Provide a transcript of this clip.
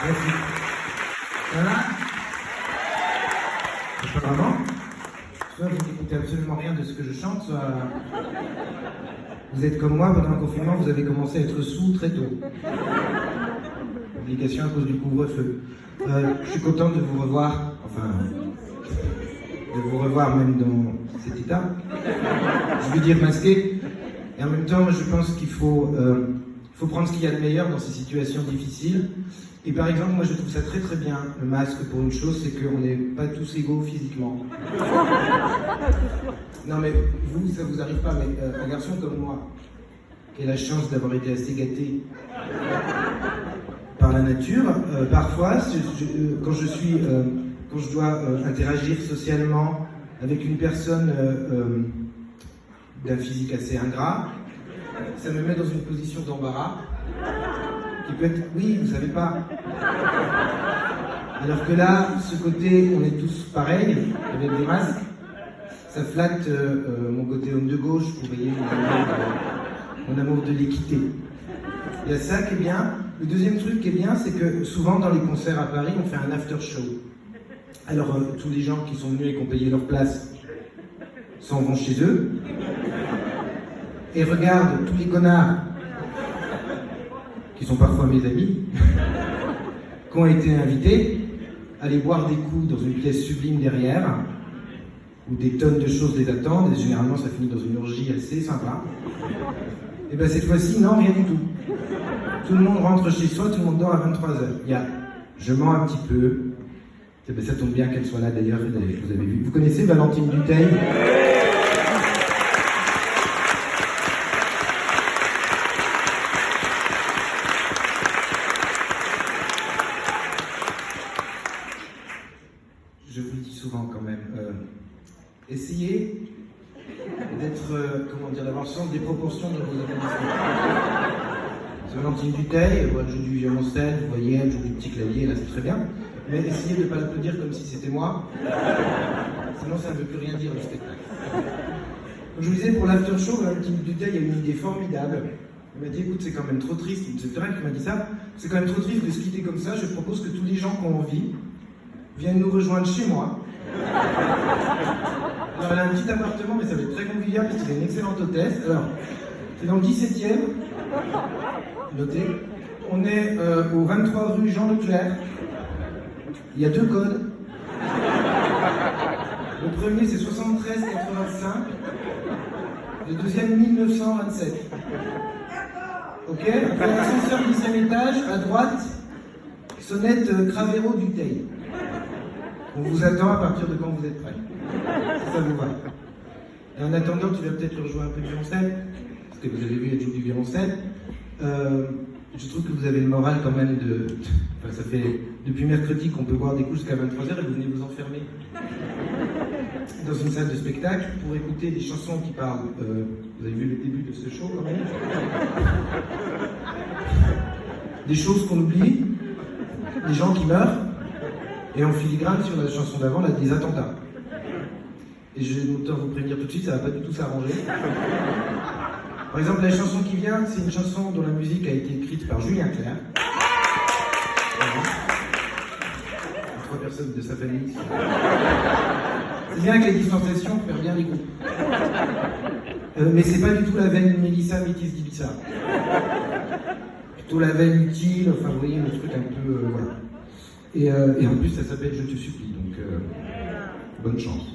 Merci. Voilà. Apparemment, soit vous n'écoutez absolument rien de ce que je chante, soit vous êtes comme moi, pendant le confinement, vous avez commencé à être sous très tôt. Obligation à cause du couvre-feu. Je suis content de vous revoir, enfin, de vous revoir même dans cet état. Je veux dire masqué. Et en même temps, je pense qu'il faut prendre ce qu'il y a de meilleur dans ces situations difficiles. Et par exemple, moi je trouve ça très très bien, le masque, pour une chose, c'est qu'on n'est pas tous égaux physiquement. Non mais vous, ça vous arrive pas, mais un garçon comme moi, qui a la chance d'avoir été assez gâté par la nature, parfois, quand je dois interagir socialement avec une personne d'un physique assez ingrat, ça me met dans une position d'embarras qui peut être, oui, vous savez pas. Alors que là, ce côté, on est tous pareils, avec des masques, ça flatte mon côté homme de gauche, vous voyez, mon amour de l'équité. Il y a ça qui est bien. Le deuxième truc qui est bien, c'est que souvent dans les concerts à Paris, on fait un after show. Alors, tous les gens qui sont venus et qui ont payé leur place s'en vont chez eux et regardent tous les connards qui sont parfois mes amis, qui ont été invités à aller boire des coups dans une pièce sublime derrière, où des tonnes de choses les attendent, et généralement ça finit dans une orgie assez sympa. Et bien cette fois-ci, non, rien du tout. Tout le monde rentre chez soi, tout le monde dort à 23h. Je mens un petit peu. Et ben ça tombe bien qu'elle soit là d'ailleurs, vous avez vu. Vous connaissez Valentine Duteil ? Je vous le dis souvent quand même, essayez d'être, d'avoir le sens des proportions dans vos applaudissements. C'est Valentine Duteil, elle joue du violoncelle, vous voyez, elle joue du petit clavier, là c'est très bien, mais essayez de ne pas l'applaudir comme si c'était moi, sinon ça ne veut plus rien dire le spectacle. Donc, je vous disais, pour l'after show, Valentine Duteil a une idée formidable. Elle m'a dit, écoute, c'est quand même trop triste, c'est vrai qui m'a dit ça, c'est quand même trop triste de se quitter comme ça, je propose que tous les gens qui ont envie viennent nous rejoindre chez moi. Alors elle a un petit appartement, mais ça va être très convivial parce qu'il a une excellente hôtesse. Alors, c'est dans le 17e. Notez. On est au 23 rue Jean Leclerc. Il y a 2 codes. Le premier c'est 7385. Le deuxième 1927. Ok. Après l'ascenseur du 10e étage, à droite, sonnette Cravero Duteil. On vous attend à partir de quand vous êtes prêts. Si ça vous va. Et en attendant, tu vas peut-être rejouer un peu de violoncelle, parce que vous avez vu, elle joue du violoncelle. Je trouve que vous avez le moral quand même de... Enfin, ça fait depuis mercredi qu'on peut boire des coups jusqu'à 23h et vous venez vous enfermer dans une salle de spectacle pour écouter des chansons qui parlent... vous avez vu le début de ce show quand même. Des choses qu'on oublie, des gens qui meurent, et en filigrane sur la chanson d'avant, là, des attentats. Et je vais autant vous prévenir tout de suite, ça va pas du tout s'arranger. Par exemple, la chanson qui vient, c'est une chanson dont la musique a été écrite par Julien Clerc. Voilà. 3 personnes de sa famille. C'est bien que les distanciations perdent bien les groupes. Mais c'est pas du tout la veine Mélissa Métis d'Ibiza. Plutôt la veine utile, enfin vous voyez le truc un peu... voilà. Et en plus ça s'appelle Je te supplie, donc bonne chance.